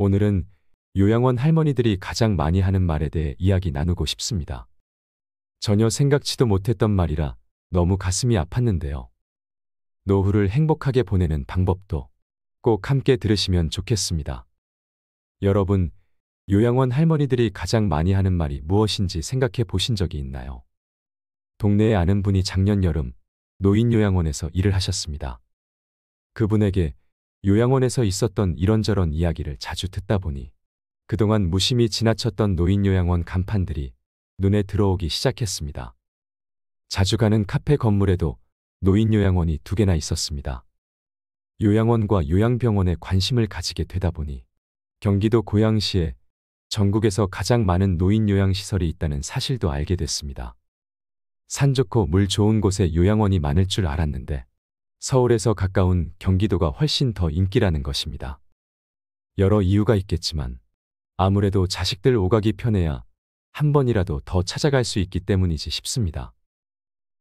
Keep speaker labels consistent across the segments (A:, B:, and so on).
A: 오늘은 요양원 할머니들이 가장 많이 하는 말에 대해 이야기 나누고 싶습니다. 전혀 생각지도 못했던 말이라 너무 가슴이 아팠는데요. 노후를 행복하게 보내는 방법도 꼭 함께 들으시면 좋겠습니다. 여러분, 요양원 할머니들이 가장 많이 하는 말이 무엇인지 생각해 보신 적이 있나요? 동네에 아는 분이 작년 여름 노인요양원에서 일을 하셨습니다. 그분에게 요양원에서 있었던 이런저런 이야기를 자주 듣다 보니 그동안 무심히 지나쳤던 노인요양원 간판들이 눈에 들어오기 시작했습니다. 자주 가는 카페 건물에도 노인요양원이 2개나 있었습니다. 요양원과 요양병원에 관심을 가지게 되다 보니 경기도 고양시에 전국에서 가장 많은 노인요양시설이 있다는 사실도 알게 됐습니다. 산 좋고 물 좋은 곳에 요양원이 많을 줄 알았는데 서울에서 가까운 경기도가 훨씬 더 인기라는 것입니다. 여러 이유가 있겠지만 아무래도 자식들 오가기 편해야 한 번이라도 더 찾아갈 수 있기 때문이지 싶습니다.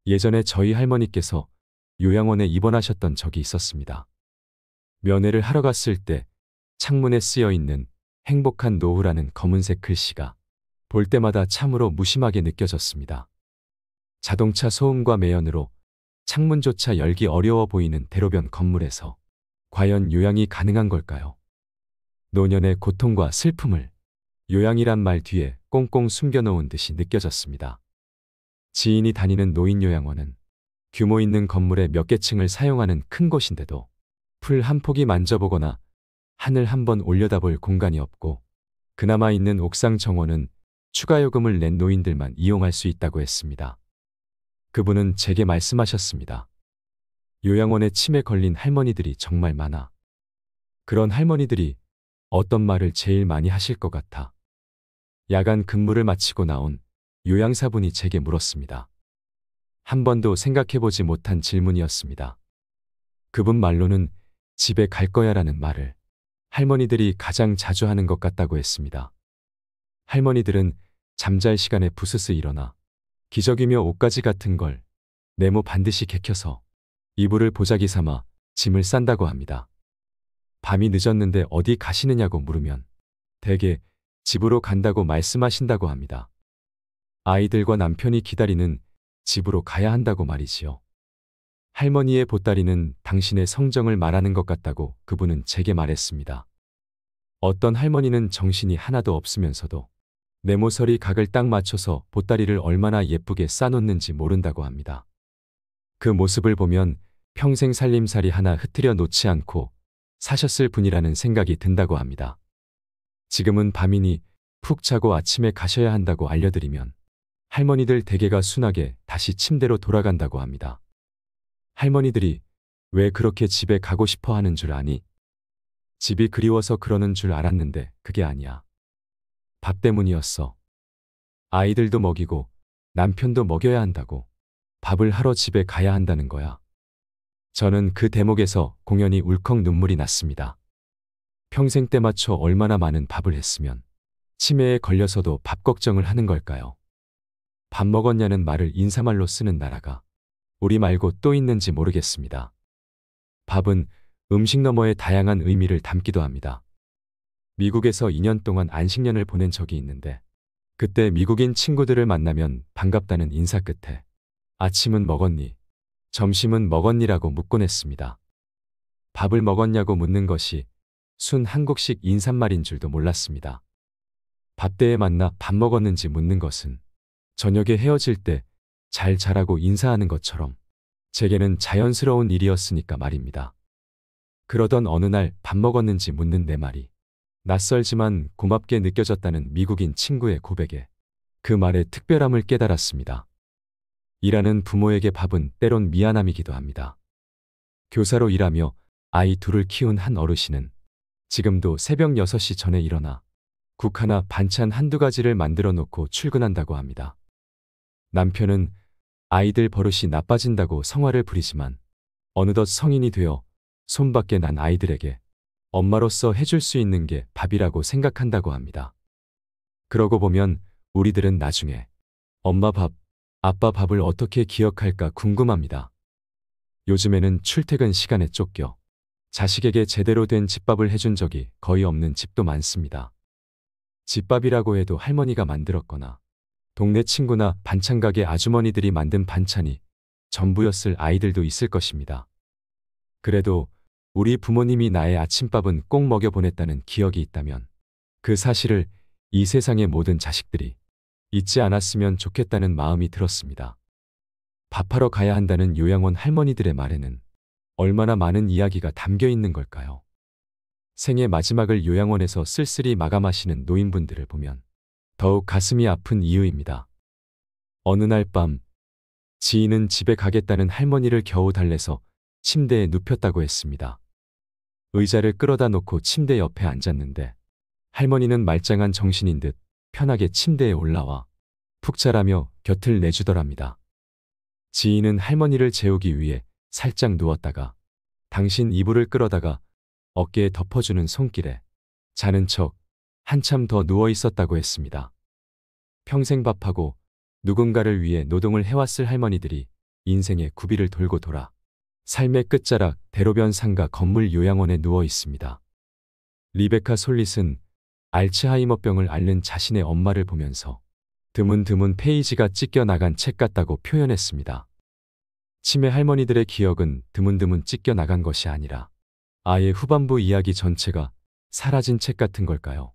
A: 예전에 저희 할머니께서 요양원에 입원하셨던 적이 있었습니다. 면회를 하러 갔을 때 창문에 쓰여 있는 행복한 노후라는 검은색 글씨가 볼 때마다 참으로 무심하게 느껴졌습니다. 자동차 소음과 매연으로 창문조차 열기 어려워 보이는 대로변 건물에서 과연 요양이 가능한 걸까요? 노년의 고통과 슬픔을 요양이란 말 뒤에 꽁꽁 숨겨놓은 듯이 느껴졌습니다. 지인이 다니는 노인요양원은 규모 있는 건물의 몇 개 층을 사용하는 큰 곳인데도 풀 한 폭이 만져보거나 하늘 한번 올려다볼 공간이 없고 그나마 있는 옥상 정원은 추가 요금을 낸 노인들만 이용할 수 있다고 했습니다. 그분은 제게 말씀하셨습니다. 요양원에 치매 걸린 할머니들이 정말 많아. 그런 할머니들이 어떤 말을 제일 많이 하실 것 같아. 야간 근무를 마치고 나온 요양사분이 제게 물었습니다. 한 번도 생각해보지 못한 질문이었습니다. 그분 말로는 집에 갈 거야라는 말을 할머니들이 가장 자주 하는 것 같다고 했습니다. 할머니들은 잠잘 시간에 부스스 일어나 기저귀며 옷가지 같은 걸 네모 반드시 개켜서 이불을 보자기 삼아 짐을 싼다고 합니다. 밤이 늦었는데 어디 가시느냐고 물으면 대개 집으로 간다고 말씀하신다고 합니다. 아이들과 남편이 기다리는 집으로 가야 한다고 말이지요. 할머니의 보따리는 당신의 성정을 말하는 것 같다고 그분은 제게 말했습니다. 어떤 할머니는 정신이 하나도 없으면서도 네모서리 각을 딱 맞춰서 보따리를 얼마나 예쁘게 싸놓는지 모른다고 합니다. 그 모습을 보면 평생 살림살이 하나 흐트려 놓지 않고 사셨을 분이라는 생각이 든다고 합니다. 지금은 밤이니 푹 자고 아침에 가셔야 한다고 알려드리면 할머니들 대개가 순하게 다시 침대로 돌아간다고 합니다. 할머니들이 왜 그렇게 집에 가고 싶어 하는 줄 아니? 집이 그리워서 그러는 줄 알았는데 그게 아니야. 밥 때문이었어. 아이들도 먹이고 남편도 먹여야 한다고 밥을 하러 집에 가야 한다는 거야. 저는 그 대목에서 공연히 울컥 눈물이 났습니다. 평생 때 맞춰 얼마나 많은 밥을 했으면 치매에 걸려서도 밥 걱정을 하는 걸까요? 밥 먹었냐는 말을 인사말로 쓰는 나라가 우리 말고 또 있는지 모르겠습니다. 밥은 음식 너머의 다양한 의미를 담기도 합니다. 미국에서 2년 동안 안식년을 보낸 적이 있는데 그때 미국인 친구들을 만나면 반갑다는 인사 끝에 아침은 먹었니? 점심은 먹었니라고 묻곤 했습니다. 밥을 먹었냐고 묻는 것이 순 한국식 인사말인 줄도 몰랐습니다. 밥때에 만나 밥 먹었는지 묻는 것은 저녁에 헤어질 때 잘 자라고 인사하는 것처럼 제게는 자연스러운 일이었으니까 말입니다. 그러던 어느 날 밥 먹었는지 묻는 내 말이 낯설지만 고맙게 느껴졌다는 미국인 친구의 고백에 그 말의 특별함을 깨달았습니다. 일하는 부모에게 밥은 때론 미안함이기도 합니다. 교사로 일하며 아이 2을 키운 한 어르신은 지금도 새벽 6시 전에 일어나 국 하나 반찬 한두 가지를 만들어 놓고 출근한다고 합니다. 남편은 아이들 버릇이 나빠진다고 성화를 부리지만 어느덧 성인이 되어 손밖에 난 아이들에게 엄마로서 해줄 수 있는 게 밥이라고 생각한다고 합니다. 그러고 보면 우리들은 나중에 엄마 밥, 아빠 밥을 어떻게 기억할까 궁금합니다. 요즘에는 출퇴근 시간에 쫓겨 자식에게 제대로 된 집밥을 해준 적이 거의 없는 집도 많습니다. 집밥이라고 해도 할머니가 만들었거나 동네 친구나 반찬가게 아주머니들이 만든 반찬이 전부였을 아이들도 있을 것입니다. 그래도 우리 부모님이 나의 아침밥은 꼭 먹여보냈다는 기억이 있다면 그 사실을 이 세상의 모든 자식들이 잊지 않았으면 좋겠다는 마음이 들었습니다. 밥하러 가야 한다는 요양원 할머니들의 말에는 얼마나 많은 이야기가 담겨 있는 걸까요? 생애 마지막을 요양원에서 쓸쓸히 마감하시는 노인분들을 보면 더욱 가슴이 아픈 이유입니다. 어느 날 밤 지인은 집에 가겠다는 할머니를 겨우 달래서 침대에 눕혔다고 했습니다. 의자를 끌어다 놓고 침대 옆에 앉았는데 할머니는 말짱한 정신인 듯 편하게 침대에 올라와 푹 자라며 곁을 내주더랍니다. 지인은 할머니를 재우기 위해 살짝 누웠다가 당신 이불을 끌어다가 어깨에 덮어주는 손길에 자는 척 한참 더 누워 있었다고 했습니다. 평생 밥하고 누군가를 위해 노동을 해왔을 할머니들이 인생의 구비를 돌고 돌아 삶의 끝자락 대로변 상가 건물 요양원에 누워 있습니다. 리베카 솔릿은 알츠하이머병을 앓는 자신의 엄마를 보면서 드문드문 페이지가 찢겨 나간 책 같다고 표현했습니다. 치매 할머니들의 기억은 드문드문 찢겨 나간 것이 아니라 아예 후반부 이야기 전체가 사라진 책 같은 걸까요?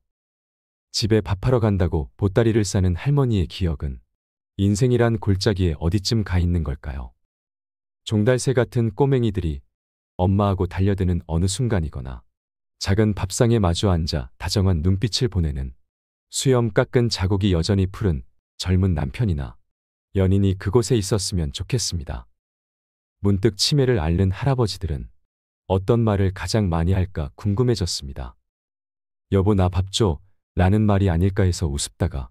A: 집에 밥하러 간다고 보따리를 싸는 할머니의 기억은 인생이란 골짜기에 어디쯤 가 있는 걸까요? 종달새 같은 꼬맹이들이 엄마하고 달려드는 어느 순간이거나 작은 밥상에 마주 앉아 다정한 눈빛을 보내는 수염 깎은 자국이 여전히 푸른 젊은 남편이나 연인이 그곳에 있었으면 좋겠습니다. 문득 치매를 앓는 할아버지들은 어떤 말을 가장 많이 할까 궁금해졌습니다. 여보 나 밥 줘 라는 말이 아닐까 해서 우습다가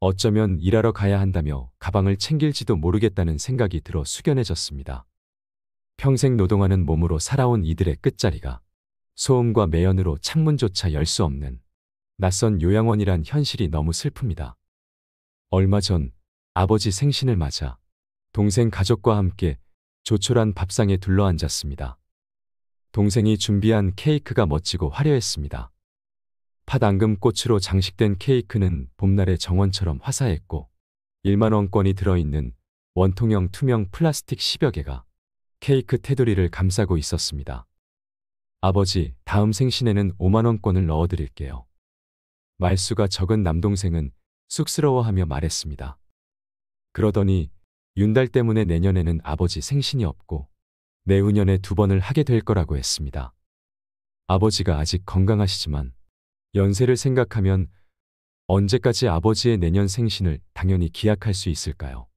A: 어쩌면 일하러 가야 한다며 가방을 챙길지도 모르겠다는 생각이 들어 숙연해졌습니다. 평생 노동하는 몸으로 살아온 이들의 끝자리가 소음과 매연으로 창문조차 열 수 없는 낯선 요양원이란 현실이 너무 슬픕니다. 얼마 전 아버지 생신을 맞아 동생 가족과 함께 조촐한 밥상에 둘러앉았습니다. 동생이 준비한 케이크가 멋지고 화려했습니다. 팥 앙금꽃으로 장식된 케이크는 봄날의 정원처럼 화사했고 1만원권이 들어있는 원통형 투명 플라스틱 10여 개가 케이크 테두리를 감싸고 있었습니다. 아버지, 다음 생신에는 5만원권을 넣어드릴게요. 말수가 적은 남동생은 쑥스러워하며 말했습니다. 그러더니 윤달 때문에 내년에는 아버지 생신이 없고 내후년에 2번을 하게 될 거라고 했습니다. 아버지가 아직 건강하시지만 연세를 생각하면 언제까지 아버지의 내년 생신을 당연히 기약할 수 있을까요?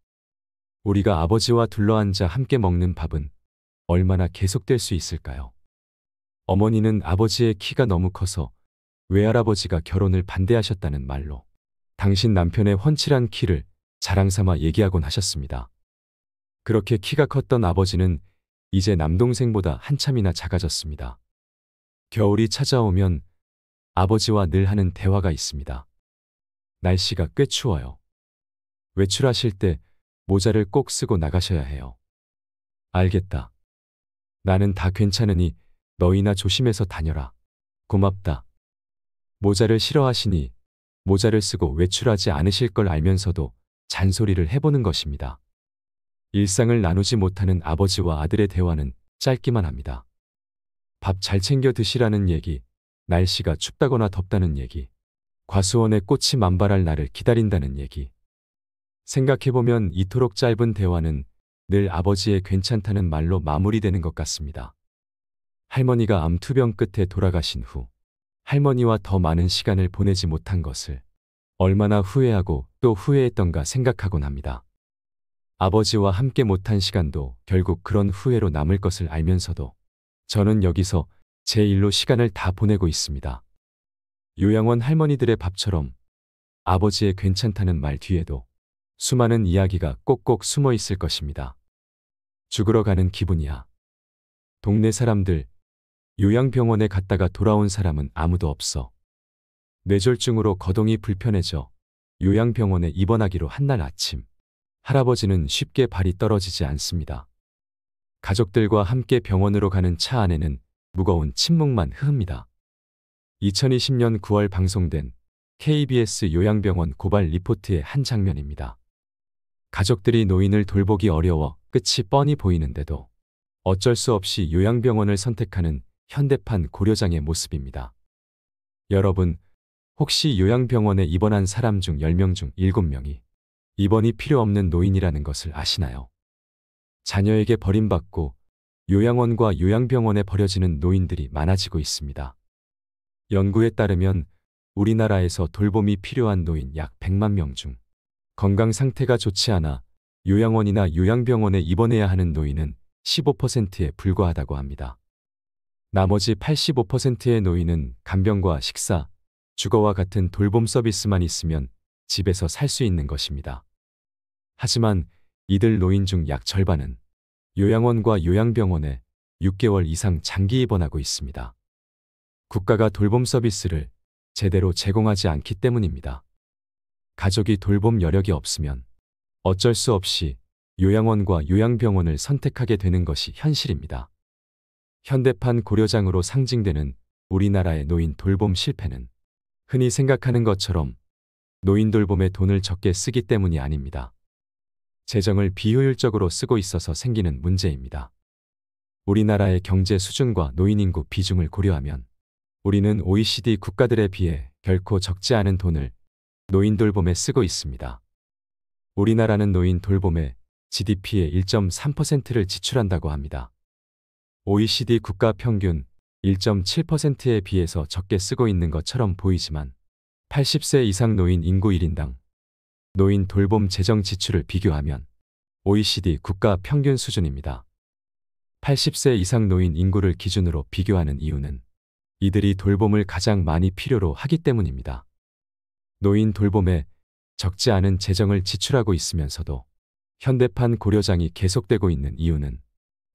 A: 우리가 아버지와 둘러앉아 함께 먹는 밥은 얼마나 계속될 수 있을까요? 어머니는 아버지의 키가 너무 커서 외할아버지가 결혼을 반대하셨다는 말로 당신 남편의 훤칠한 키를 자랑삼아 얘기하곤 하셨습니다. 그렇게 키가 컸던 아버지는 이제 남동생보다 한참이나 작아졌습니다. 겨울이 찾아오면 아버지와 늘 하는 대화가 있습니다. 날씨가 꽤 추워요. 외출하실 때 모자를 꼭 쓰고 나가셔야 해요. 알겠다. 나는 다 괜찮으니 너희나 조심해서 다녀라. 고맙다. 모자를 싫어하시니 모자를 쓰고 외출하지 않으실 걸 알면서도 잔소리를 해보는 것입니다. 일상을 나누지 못하는 아버지와 아들의 대화는 짧기만 합니다. 밥 잘 챙겨 드시라는 얘기, 날씨가 춥다거나 덥다는 얘기, 과수원에 꽃이 만발할 날을 기다린다는 얘기. 생각해보면 이토록 짧은 대화는 늘 아버지의 괜찮다는 말로 마무리되는 것 같습니다. 할머니가 암투병 끝에 돌아가신 후 할머니와 더 많은 시간을 보내지 못한 것을 얼마나 후회하고 또 후회했던가 생각하곤 합니다. 아버지와 함께 못한 시간도 결국 그런 후회로 남을 것을 알면서도 저는 여기서 제 일로 시간을 다 보내고 있습니다. 요양원 할머니들의 밥처럼 아버지의 괜찮다는 말 뒤에도 수많은 이야기가 꼭꼭 숨어 있을 것입니다. 죽으러 가는 기분이야. 동네 사람들, 요양병원에 갔다가 돌아온 사람은 아무도 없어. 뇌졸중으로 거동이 불편해져 요양병원에 입원하기로 한 날 아침, 할아버지는 쉽게 발이 떨어지지 않습니다. 가족들과 함께 병원으로 가는 차 안에는 무거운 침묵만 흐릅니다. 2020년 9월 방송된 KBS 요양병원 고발 리포트의 한 장면입니다. 가족들이 노인을 돌보기 어려워 끝이 뻔히 보이는데도 어쩔 수 없이 요양병원을 선택하는 현대판 고려장의 모습입니다. 여러분, 혹시 요양병원에 입원한 사람 중 10명 중 7명이 입원이 필요 없는 노인이라는 것을 아시나요? 자녀에게 버림받고 요양원과 요양병원에 버려지는 노인들이 많아지고 있습니다. 연구에 따르면 우리나라에서 돌봄이 필요한 노인 약 100만 명 중 건강 상태가 좋지 않아 요양원이나 요양병원에 입원해야 하는 노인은 15%에 불과하다고 합니다. 나머지 85%의 노인은 간병과 식사, 주거와 같은 돌봄 서비스만 있으면 집에서 살 수 있는 것입니다. 하지만 이들 노인 중 약 절반은 요양원과 요양병원에 6개월 이상 장기 입원하고 있습니다. 국가가 돌봄 서비스를 제대로 제공하지 않기 때문입니다. 가족이 돌봄 여력이 없으면 어쩔 수 없이 요양원과 요양병원을 선택하게 되는 것이 현실입니다. 현대판 고려장으로 상징되는 우리나라의 노인 돌봄 실패는 흔히 생각하는 것처럼 노인 돌봄에 돈을 적게 쓰기 때문이 아닙니다. 재정을 비효율적으로 쓰고 있어서 생기는 문제입니다. 우리나라의 경제 수준과 노인 인구 비중을 고려하면 우리는 OECD 국가들에 비해 결코 적지 않은 돈을 노인 돌봄에 쓰고 있습니다. 우리나라는 노인 돌봄에 GDP의 1.3%를 지출한다고 합니다. OECD 국가 평균 1.7%에 비해서 적게 쓰고 있는 것처럼 보이지만 80세 이상 노인 인구 1인당 노인 돌봄 재정 지출을 비교하면 OECD 국가 평균 수준입니다. 80세 이상 노인 인구를 기준으로 비교하는 이유는 이들이 돌봄을 가장 많이 필요로 하기 때문입니다. 노인 돌봄에 적지 않은 재정을 지출하고 있으면서도 현대판 고려장이 계속되고 있는 이유는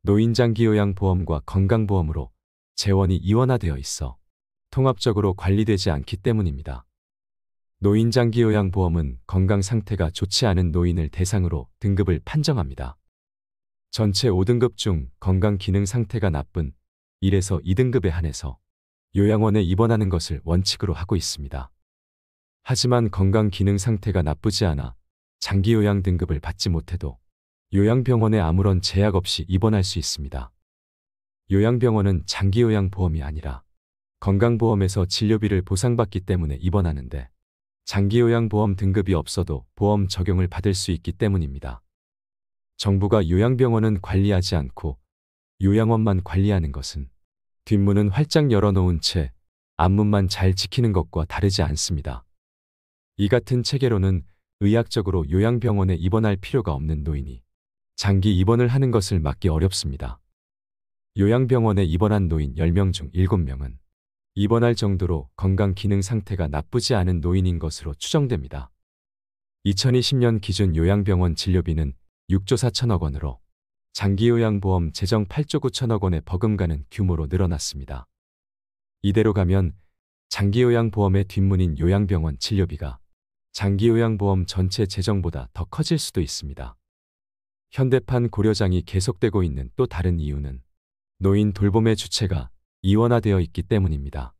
A: 노인장기요양보험과 건강보험으로 재원이 이원화되어 있어 통합적으로 관리되지 않기 때문입니다. 노인장기요양보험은 건강 상태가 좋지 않은 노인을 대상으로 등급을 판정합니다. 전체 5등급 중 건강 기능 상태가 나쁜 1에서 2등급에 한해서 요양원에 입원하는 것을 원칙으로 하고 있습니다. 하지만 건강 기능 상태가 나쁘지 않아 장기요양 등급을 받지 못해도 요양병원에 아무런 제약 없이 입원할 수 있습니다. 요양병원은 장기요양보험이 아니라 건강보험에서 진료비를 보상받기 때문에 입원하는데 장기요양보험 등급이 없어도 보험 적용을 받을 수 있기 때문입니다. 정부가 요양병원은 관리하지 않고 요양원만 관리하는 것은 뒷문은 활짝 열어놓은 채 앞문만 잘 지키는 것과 다르지 않습니다. 이 같은 체계로는 의학적으로 요양병원에 입원할 필요가 없는 노인이 장기 입원을 하는 것을 막기 어렵습니다. 요양병원에 입원한 노인 10명 중 7명은 입원할 정도로 건강 기능 상태가 나쁘지 않은 노인인 것으로 추정됩니다. 2020년 기준 요양병원 진료비는 6조 4천억 원으로 장기요양보험 재정 8조 9천억 원에 버금가는 규모로 늘어났습니다. 이대로 가면 장기요양보험의 뒷문인 요양병원 진료비가 장기요양보험 전체 재정보다 더 커질 수도 있습니다. 현대판 고려장이 계속되고 있는 또 다른 이유는 노인 돌봄의 주체가 이원화되어 있기 때문입니다.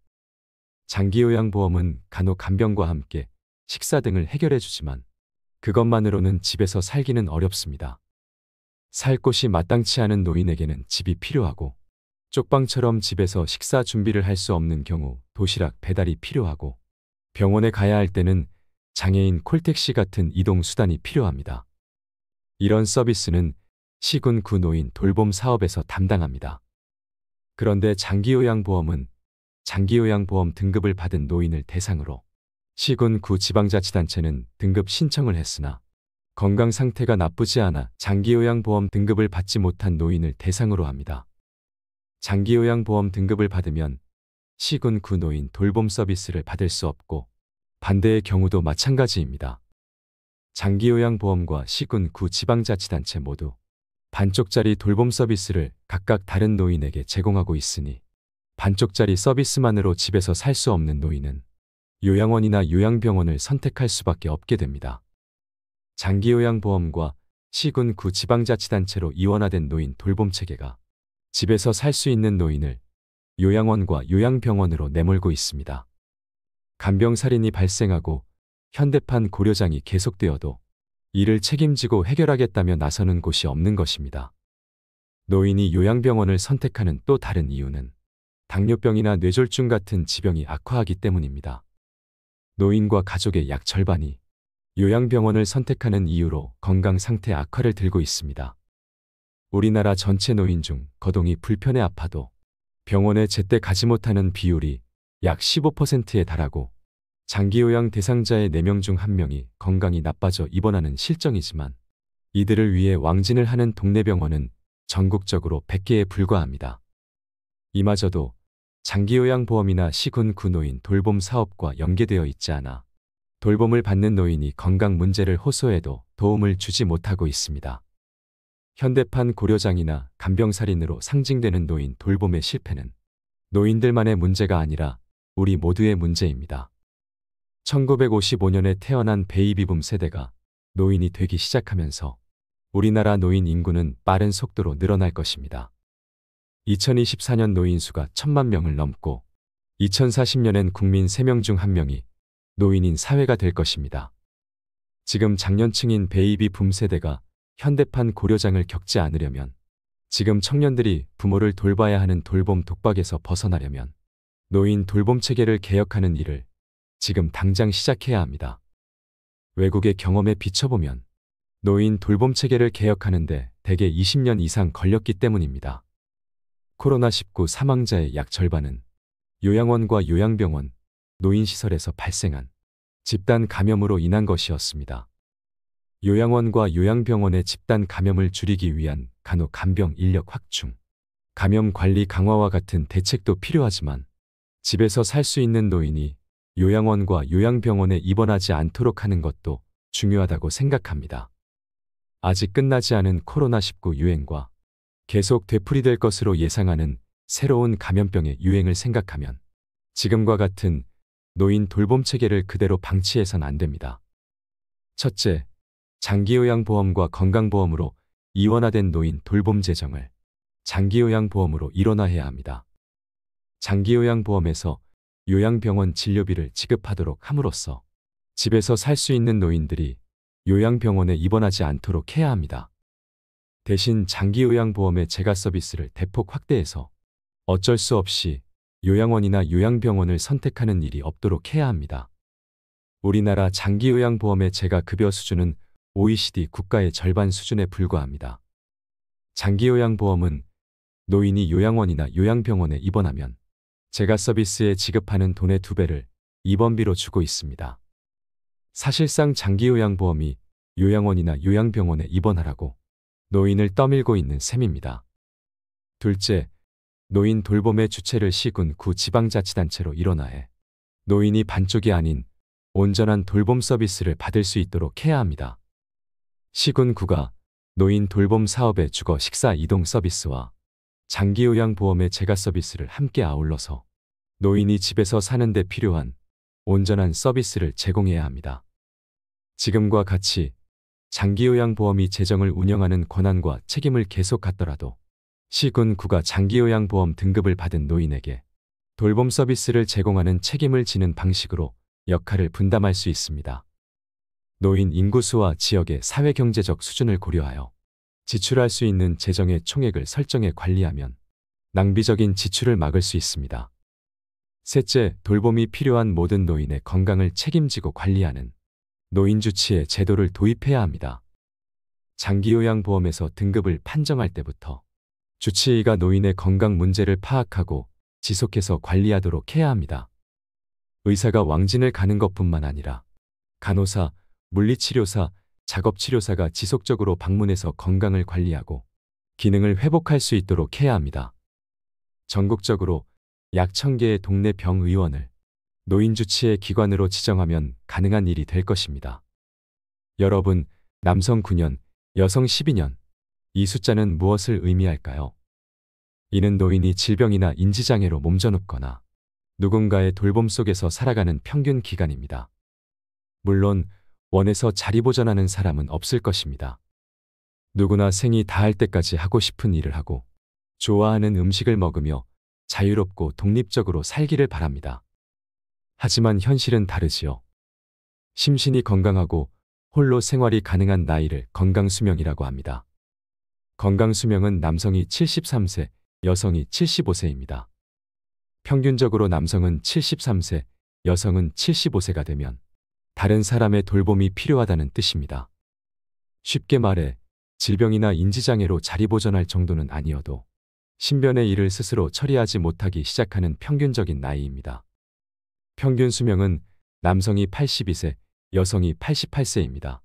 A: 장기요양보험은 간호 간병과 함께 식사 등을 해결해 주지만 그것만으로는 집에서 살기는 어렵습니다. 살 곳이 마땅치 않은 노인에게는 집이 필요하고 쪽방처럼 집에서 식사 준비를 할 수 없는 경우 도시락 배달이 필요하고 병원에 가야 할 때는 장애인 콜택시 같은 이동수단이 필요합니다. 이런 서비스는 시군구 노인 돌봄 사업에서 담당합니다. 그런데 장기요양보험은 장기요양보험 등급을 받은 노인을 대상으로 시군구 지방자치단체는 등급 신청을 했으나 건강 상태가 나쁘지 않아 장기요양보험 등급을 받지 못한 노인을 대상으로 합니다. 장기요양보험 등급을 받으면 시군구 노인 돌봄 서비스를 받을 수 없고 반대의 경우도 마찬가지입니다. 장기요양보험과 시군구 지방자치단체 모두 반쪽짜리 돌봄 서비스를 각각 다른 노인에게 제공하고 있으니 반쪽짜리 서비스만으로 집에서 살 수 없는 노인은 요양원이나 요양병원을 선택할 수밖에 없게 됩니다. 장기요양보험과 시군구 지방자치단체로 이원화된 노인 돌봄 체계가 집에서 살 수 있는 노인을 요양원과 요양병원으로 내몰고 있습니다. 간병살인이 발생하고 현대판 고려장이 계속되어도 이를 책임지고 해결하겠다며 나서는 곳이 없는 것입니다. 노인이 요양병원을 선택하는 또 다른 이유는 당뇨병이나 뇌졸중 같은 지병이 악화하기 때문입니다. 노인과 가족의 약 절반이 요양병원을 선택하는 이유로 건강 상태 악화를 들고 있습니다. 우리나라 전체 노인 중 거동이 불편해 아파도 병원에 제때 가지 못하는 비율이 약 15%에 달하고 장기요양 대상자의 4명 중 1명이 건강이 나빠져 입원하는 실정이지만 이들을 위해 왕진을 하는 동네 병원은 전국적으로 100개에 불과합니다. 이마저도 장기요양보험이나 시군 구노인 돌봄 사업과 연계되어 있지 않아 돌봄을 받는 노인이 건강 문제를 호소해도 도움을 주지 못하고 있습니다. 현대판 고려장이나 간병살인으로 상징되는 노인 돌봄의 실패는 노인들만의 문제가 아니라 우리 모두의 문제입니다. 1955년에 태어난 베이비붐 세대가 노인이 되기 시작하면서 우리나라 노인 인구는 빠른 속도로 늘어날 것입니다. 2024년 노인 수가 1,000만 명을 넘고 2040년엔 국민 3명 중 1명이 노인인 사회가 될 것입니다. 지금 장년층인 베이비붐 세대가 현대판 고려장을 겪지 않으려면, 지금 청년들이 부모를 돌봐야 하는 돌봄 독박에서 벗어나려면 노인 돌봄 체계를 개혁하는 일을 지금 당장 시작해야 합니다. 외국의 경험에 비춰보면 노인 돌봄 체계를 개혁하는데 대개 20년 이상 걸렸기 때문입니다. 코로나19 사망자의 약 절반은 요양원과 요양병원, 노인시설에서 발생한 집단 감염으로 인한 것이었습니다. 요양원과 요양병원의 집단 감염을 줄이기 위한 간호 간병 인력 확충, 감염 관리 강화와 같은 대책도 필요하지만 집에서 살 수 있는 노인이 요양원과 요양병원에 입원하지 않도록 하는 것도 중요하다고 생각합니다. 아직 끝나지 않은 코로나19 유행과 계속 되풀이될 것으로 예상하는 새로운 감염병의 유행을 생각하면 지금과 같은 노인 돌봄 체계를 그대로 방치해선 안 됩니다. 첫째, 장기요양보험과 건강보험으로 이원화된 노인 돌봄 재정을 장기요양보험으로 일원화해야 합니다. 장기요양보험에서 요양병원 진료비를 지급하도록 함으로써 집에서 살 수 있는 노인들이 요양병원에 입원하지 않도록 해야 합니다. 대신 장기요양보험의 재가 서비스를 대폭 확대해서 어쩔 수 없이 요양원이나 요양병원을 선택하는 일이 없도록 해야 합니다. 우리나라 장기요양보험의 재가 급여 수준은 OECD 국가의 절반 수준에 불과합니다. 장기요양보험은 노인이 요양원이나 요양병원에 입원하면 재가 서비스에 지급하는 돈의 2배를 입원비로 주고 있습니다. 사실상 장기요양보험이 요양원이나 요양병원에 입원하라고 노인을 떠밀고 있는 셈입니다. 둘째, 노인 돌봄의 주체를 시군, 구, 지방자치단체로 일원화해 노인이 반쪽이 아닌 온전한 돌봄 서비스를 받을 수 있도록 해야 합니다. 시군, 구가 노인 돌봄 사업의 주거 식사 이동 서비스와 장기요양보험의 재가 서비스를 함께 아울러서 노인이 집에서 사는 데 필요한 온전한 서비스를 제공해야 합니다. 지금과 같이 장기요양보험이 재정을 운영하는 권한과 책임을 계속 갖더라도 시군, 구가 장기요양보험 등급을 받은 노인에게 돌봄 서비스를 제공하는 책임을 지는 방식으로 역할을 분담할 수 있습니다. 노인 인구수와 지역의 사회경제적 수준을 고려하여 지출할 수 있는 재정의 총액을 설정해 관리하면 낭비적인 지출을 막을 수 있습니다. 셋째, 돌봄이 필요한 모든 노인의 건강을 책임지고 관리하는 노인주치의 제도를 도입해야 합니다. 장기요양보험에서 등급을 판정할 때부터 주치의가 노인의 건강 문제를 파악하고 지속해서 관리하도록 해야 합니다. 의사가 왕진을 가는 것뿐만 아니라 간호사, 물리치료사, 작업치료사가 지속적으로 방문해서 건강을 관리하고 기능을 회복할 수 있도록 해야 합니다. 전국적으로 약 1,000개의 동네 병의원을 노인주치의 기관으로 지정하면 가능한 일이 될 것입니다. 여러분, 남성 9년, 여성 12년, 이 숫자는 무엇을 의미할까요? 이는 노인이 질병이나 인지장애로 몸져눕거나 누군가의 돌봄 속에서 살아가는 평균 기간입니다. 물론 원해서 자리보전하는 사람은 없을 것입니다. 누구나 생이 다할 때까지 하고 싶은 일을 하고 좋아하는 음식을 먹으며 자유롭고 독립적으로 살기를 바랍니다. 하지만 현실은 다르지요. 심신이 건강하고 홀로 생활이 가능한 나이를 건강수명이라고 합니다. 건강수명은 남성이 73세, 여성이 75세입니다. 평균적으로 남성은 73세, 여성은 75세가 되면 다른 사람의 돌봄이 필요하다는 뜻입니다. 쉽게 말해 질병이나 인지장애로 자리보전할 정도는 아니어도 신변의 일을 스스로 처리하지 못하기 시작하는 평균적인 나이입니다. 평균 수명은 남성이 82세, 여성이 88세입니다.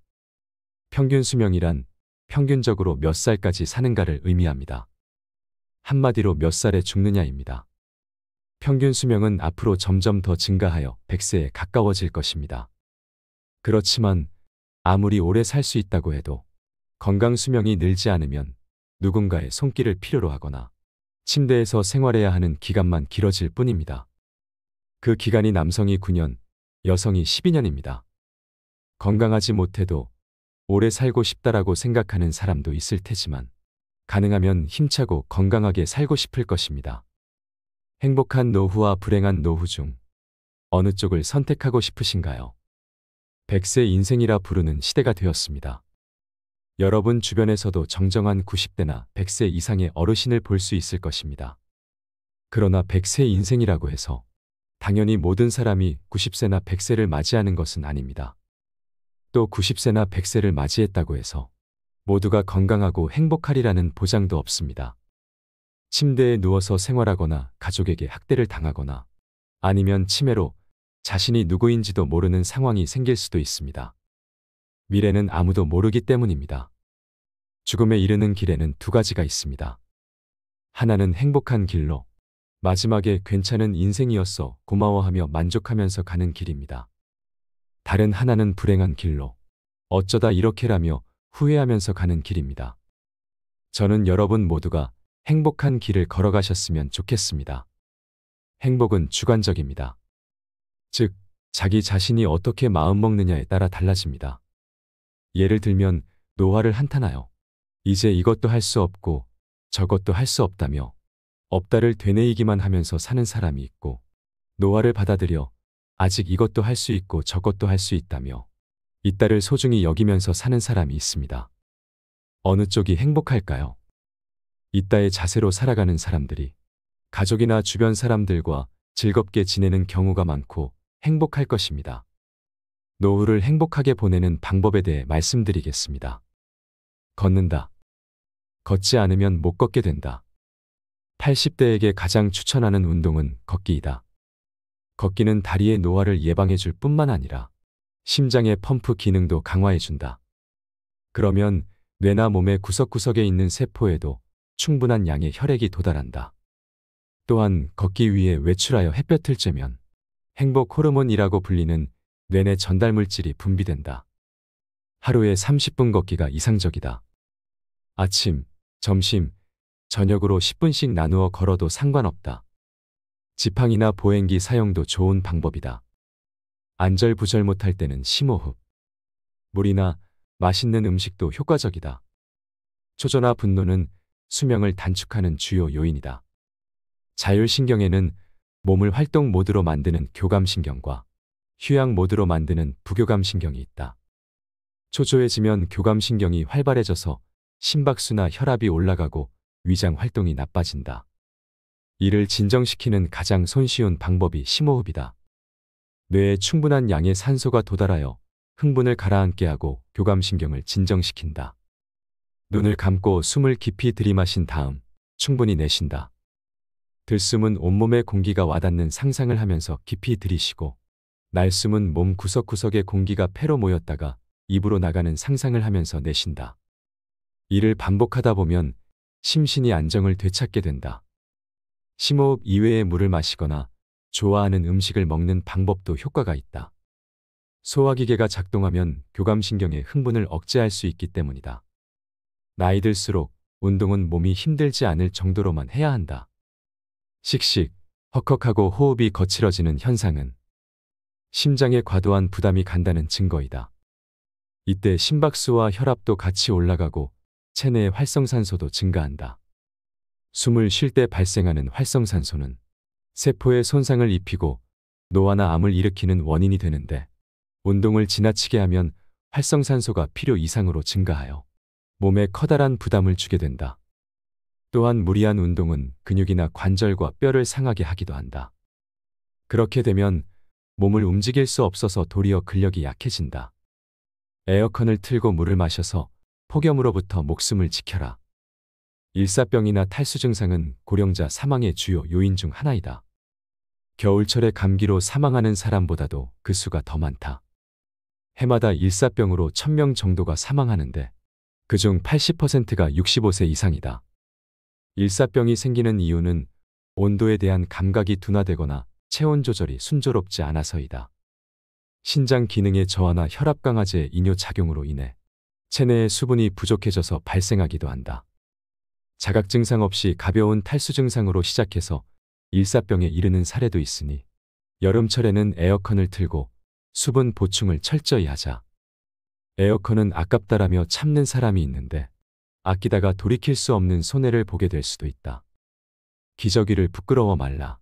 A: 평균 수명이란 평균적으로 몇 살까지 사는가를 의미합니다. 한마디로 몇 살에 죽느냐입니다. 평균 수명은 앞으로 점점 더 증가하여 100세에 가까워질 것입니다. 그렇지만 아무리 오래 살 수 있다고 해도 건강 수명이 늘지 않으면 누군가의 손길을 필요로 하거나 침대에서 생활해야 하는 기간만 길어질 뿐입니다. 그 기간이 남성이 9년, 여성이 12년입니다. 건강하지 못해도 오래 살고 싶다라고 생각하는 사람도 있을 테지만 가능하면 힘차고 건강하게 살고 싶을 것입니다. 행복한 노후와 불행한 노후 중 어느 쪽을 선택하고 싶으신가요? 100세 인생이라 부르는 시대가 되었습니다. 여러분 주변에서도 정정한 90대나 100세 이상의 어르신을 볼 수 있을 것입니다. 그러나 100세 인생이라고 해서 당연히 모든 사람이 90세나 100세를 맞이하는 것은 아닙니다. 또 90세나 100세를 맞이했다고 해서 모두가 건강하고 행복하리라는 보장도 없습니다. 침대에 누워서 생활하거나 가족에게 학대를 당하거나 아니면 치매로 자신이 누구인지도 모르는 상황이 생길 수도 있습니다. 미래는 아무도 모르기 때문입니다. 죽음에 이르는 길에는 두 가지가 있습니다. 하나는 행복한 길로 마지막에 괜찮은 인생이었어 고마워하며 만족하면서 가는 길입니다. 다른 하나는 불행한 길로 어쩌다 이렇게라며 후회하면서 가는 길입니다. 저는 여러분 모두가 행복한 길을 걸어가셨으면 좋겠습니다. 행복은 주관적입니다. 즉, 자기 자신이 어떻게 마음먹느냐에 따라 달라집니다. 예를 들면 노화를 한탄하여 이제 이것도 할 수 없고 저것도 할 수 없다며 없다를 되뇌이기만 하면서 사는 사람이 있고 노화를 받아들여 아직 이것도 할 수 있고 저것도 할 수 있다며 있다를 소중히 여기면서 사는 사람이 있습니다. 어느 쪽이 행복할까요? 있다의 자세로 살아가는 사람들이 가족이나 주변 사람들과 즐겁게 지내는 경우가 많고 행복할 것입니다. 노후를 행복하게 보내는 방법에 대해 말씀드리겠습니다. 걷는다. 걷지 않으면 못 걷게 된다. 80대에게 가장 추천하는 운동은 걷기이다. 걷기는 다리의 노화를 예방해 줄 뿐만 아니라 심장의 펌프 기능도 강화해 준다. 그러면 뇌나 몸의 구석구석에 있는 세포에도 충분한 양의 혈액이 도달한다. 또한 걷기 위해 외출하여 햇볕을 쬐면 행복 호르몬이라고 불리는 뇌내 전달 물질이 분비된다. 하루에 30분 걷기가 이상적이다. 아침, 점심, 저녁으로 10분씩 나누어 걸어도 상관없다. 지팡이나 보행기 사용도 좋은 방법이다. 안절부절 못할 때는 심호흡. 물이나 맛있는 음식도 효과적이다. 초조나 분노는 수명을 단축하는 주요 요인이다. 자율신경에는 몸을 활동 모드로 만드는 교감신경과 휴양 모드로 만드는 부교감신경이 있다. 초조해지면 교감신경이 활발해져서 심박수나 혈압이 올라가고 위장 활동이 나빠진다. 이를 진정시키는 가장 손쉬운 방법이 심호흡이다. 뇌에 충분한 양의 산소가 도달하여 흥분을 가라앉게 하고 교감신경을 진정시킨다. 눈을 감고 숨을 깊이 들이마신 다음 충분히 내쉰다. 들숨은 온몸에 공기가 와닿는 상상을 하면서 깊이 들이쉬고 날숨은 몸 구석구석에 공기가 폐로 모였다가 입으로 나가는 상상을 하면서 내쉰다. 이를 반복하다 보면 심신이 안정을 되찾게 된다. 심호흡 이외에 물을 마시거나 좋아하는 음식을 먹는 방법도 효과가 있다. 소화기계가 작동하면 교감신경의 흥분을 억제할 수 있기 때문이다. 나이 들수록 운동은 몸이 힘들지 않을 정도로만 해야 한다. 씩씩, 헉헉하고 호흡이 거칠어지는 현상은 심장에 과도한 부담이 간다는 증거이다. 이때 심박수와 혈압도 같이 올라가고 체내의 활성산소도 증가한다. 숨을 쉴 때 발생하는 활성산소는 세포에 손상을 입히고 노화나 암을 일으키는 원인이 되는데, 운동을 지나치게 하면 활성산소가 필요 이상으로 증가하여 몸에 커다란 부담을 주게 된다. 또한 무리한 운동은 근육이나 관절과 뼈를 상하게 하기도 한다. 그렇게 되면 몸을 움직일 수 없어서 도리어 근력이 약해진다. 에어컨을 틀고 물을 마셔서 폭염으로부터 목숨을 지켜라. 일사병이나 탈수 증상은 고령자 사망의 주요 요인 중 하나이다. 겨울철에 감기로 사망하는 사람보다도 그 수가 더 많다. 해마다 일사병으로 1000명 정도가 사망하는데 그중 80%가 65세 이상이다. 일사병이 생기는 이유는 온도에 대한 감각이 둔화되거나 체온 조절이 순조롭지 않아서이다. 신장 기능의 저하나 혈압 강화제 이뇨 작용으로 인해 체내의 수분이 부족해져서 발생하기도 한다. 자각 증상 없이 가벼운 탈수 증상으로 시작해서 일사병에 이르는 사례도 있으니 여름철에는 에어컨을 틀고 수분 보충을 철저히 하자. 에어컨은 아깝다라며 참는 사람이 있는데 아끼다가 돌이킬 수 없는 손해를 보게 될 수도 있다. 기저귀를 부끄러워 말라.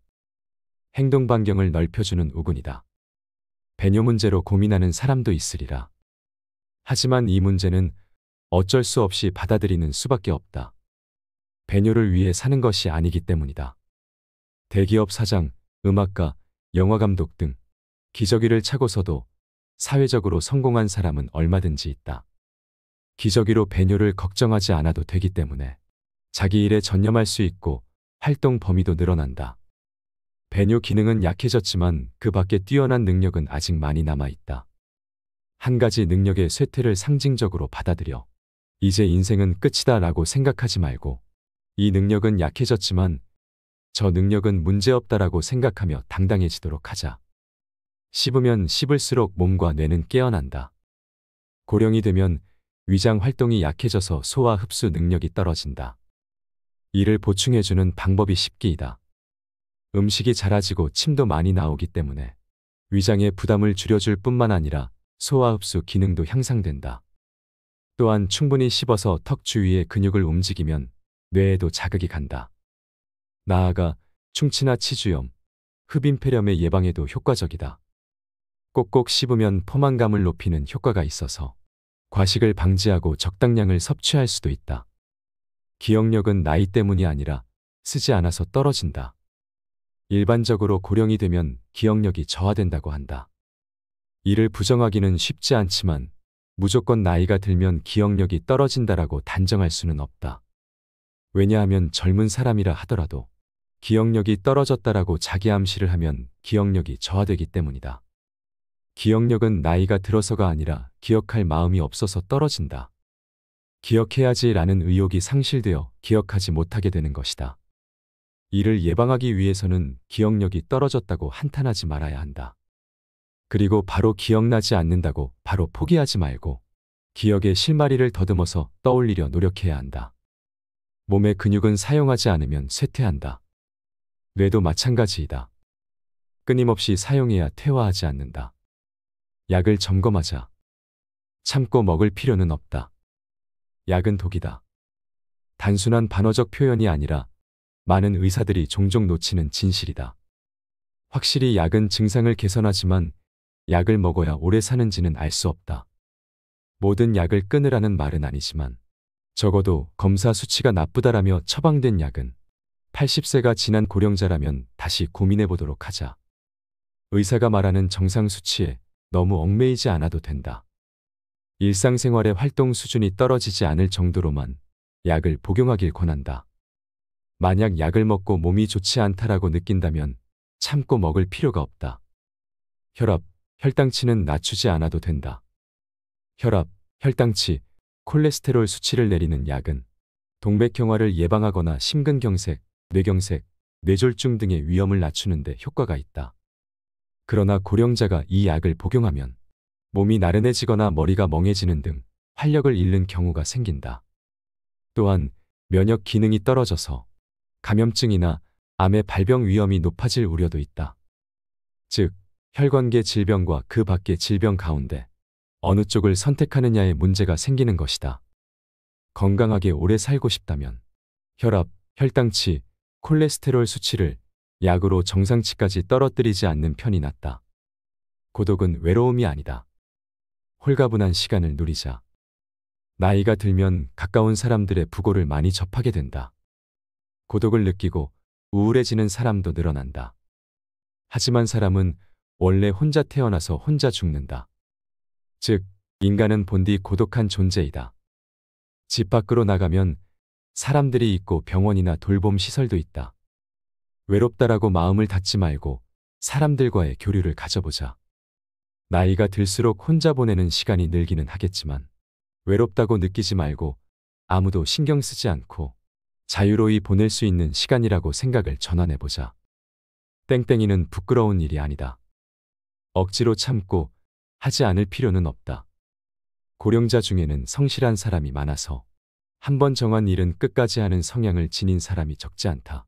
A: 행동 반경을 넓혀주는 우군이다. 배뇨 문제로 고민하는 사람도 있으리라. 하지만 이 문제는 어쩔 수 없이 받아들이는 수밖에 없다. 배뇨를 위해 사는 것이 아니기 때문이다. 대기업 사장, 음악가, 영화감독 등 기저귀를 차고서도 사회적으로 성공한 사람은 얼마든지 있다. 기저귀로 배뇨를 걱정하지 않아도 되기 때문에 자기 일에 전념할 수 있고 활동 범위도 늘어난다. 배뇨 기능은 약해졌지만 그 밖에 뛰어난 능력은 아직 많이 남아있다. 한 가지 능력의 쇠퇴를 상징적으로 받아들여 이제 인생은 끝이다 라고 생각하지 말고, 이 능력은 약해졌지만 저 능력은 문제없다라고 생각하며 당당해지도록 하자. 씹으면 씹을수록 몸과 뇌는 깨어난다. 고령이 되면 위장 활동이 약해져서 소화 흡수 능력이 떨어진다. 이를 보충해주는 방법이 십기이다. 음식이 잘아지고 침도 많이 나오기 때문에 위장의 부담을 줄여줄 뿐만 아니라 소화 흡수 기능도 향상된다. 또한 충분히 씹어서 턱 주위의 근육을 움직이면 뇌에도 자극이 간다. 나아가 충치나 치주염, 흡인폐렴의 예방에도 효과적이다. 꼭꼭 씹으면 포만감을 높이는 효과가 있어서 과식을 방지하고 적당량을 섭취할 수도 있다. 기억력은 나이 때문이 아니라 쓰지 않아서 떨어진다. 일반적으로 고령이 되면 기억력이 저하된다고 한다. 이를 부정하기는 쉽지 않지만 무조건 나이가 들면 기억력이 떨어진다라고 단정할 수는 없다. 왜냐하면 젊은 사람이라 하더라도 기억력이 떨어졌다라고 자기 암시를 하면 기억력이 저하되기 때문이다. 기억력은 나이가 들어서가 아니라 기억할 마음이 없어서 떨어진다. 기억해야지라는 의욕이 상실되어 기억하지 못하게 되는 것이다. 이를 예방하기 위해서는 기억력이 떨어졌다고 한탄하지 말아야 한다. 그리고 바로 기억나지 않는다고 바로 포기하지 말고 기억의 실마리를 더듬어서 떠올리려 노력해야 한다. 몸의 근육은 사용하지 않으면 쇠퇴한다. 뇌도 마찬가지이다. 끊임없이 사용해야 퇴화하지 않는다. 약을 점검하자. 참고 먹을 필요는 없다. 약은 독이다. 단순한 반어적 표현이 아니라 많은 의사들이 종종 놓치는 진실이다. 확실히 약은 증상을 개선하지만 약을 먹어야 오래 사는지는 알 수 없다. 모든 약을 끊으라는 말은 아니지만 적어도 검사 수치가 나쁘다라며 처방된 약은 80세가 지난 고령자라면 다시 고민해 보도록 하자. 의사가 말하는 정상 수치에 너무 얽매이지 않아도 된다. 일상생활의 활동 수준이 떨어지지 않을 정도로만 약을 복용하길 권한다. 만약 약을 먹고 몸이 좋지 않다라고 느낀다면 참고 먹을 필요가 없다. 혈압, 혈당치는 낮추지 않아도 된다. 혈압, 혈당치, 콜레스테롤 수치를 내리는 약은 동맥경화를 예방하거나 심근경색, 뇌경색, 뇌졸중 등의 위험을 낮추는 데 효과가 있다. 그러나 고령자가 이 약을 복용하면 몸이 나른해지거나 머리가 멍해지는 등 활력을 잃는 경우가 생긴다. 또한 면역 기능이 떨어져서 감염증이나 암의 발병 위험이 높아질 우려도 있다. 즉, 혈관계 질병과 그 밖의 질병 가운데 어느 쪽을 선택하느냐에 문제가 생기는 것이다. 건강하게 오래 살고 싶다면 혈압, 혈당치, 콜레스테롤 수치를 약으로 정상치까지 떨어뜨리지 않는 편이 낫다. 고독은 외로움이 아니다. 홀가분한 시간을 누리자. 나이가 들면 가까운 사람들의 부고를 많이 접하게 된다. 고독을 느끼고 우울해지는 사람도 늘어난다. 하지만 사람은 원래 혼자 태어나서 혼자 죽는다. 즉, 인간은 본디 고독한 존재이다. 집 밖으로 나가면 사람들이 있고 병원이나 돌봄 시설도 있다. 외롭다라고 마음을 닫지 말고 사람들과의 교류를 가져보자. 나이가 들수록 혼자 보내는 시간이 늘기는 하겠지만 외롭다고 느끼지 말고 아무도 신경 쓰지 않고 자유로이 보낼 수 있는 시간이라고 생각을 전환해보자. 땡땡이는 부끄러운 일이 아니다. 억지로 참고 하지 않을 필요는 없다. 고령자 중에는 성실한 사람이 많아서 한번 정한 일은 끝까지 하는 성향을 지닌 사람이 적지 않다.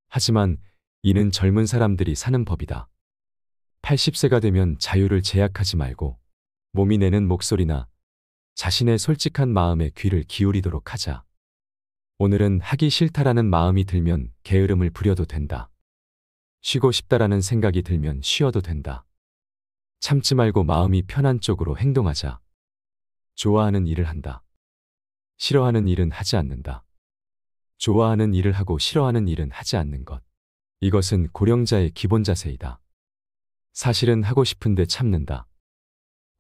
A: 하지만 이는 젊은 사람들이 사는 법이다. 80세가 되면 자유를 제약하지 말고 몸이 내는 목소리나 자신의 솔직한 마음에 귀를 기울이도록 하자. 오늘은 하기 싫다라는 마음이 들면 게으름을 부려도 된다. 쉬고 싶다라는 생각이 들면 쉬어도 된다. 참지 말고 마음이 편한 쪽으로 행동하자. 좋아하는 일을 한다. 싫어하는 일은 하지 않는다. 좋아하는 일을 하고 싫어하는 일은 하지 않는 것. 이것은 고령자의 기본 자세이다. 사실은 하고 싶은데 참는다.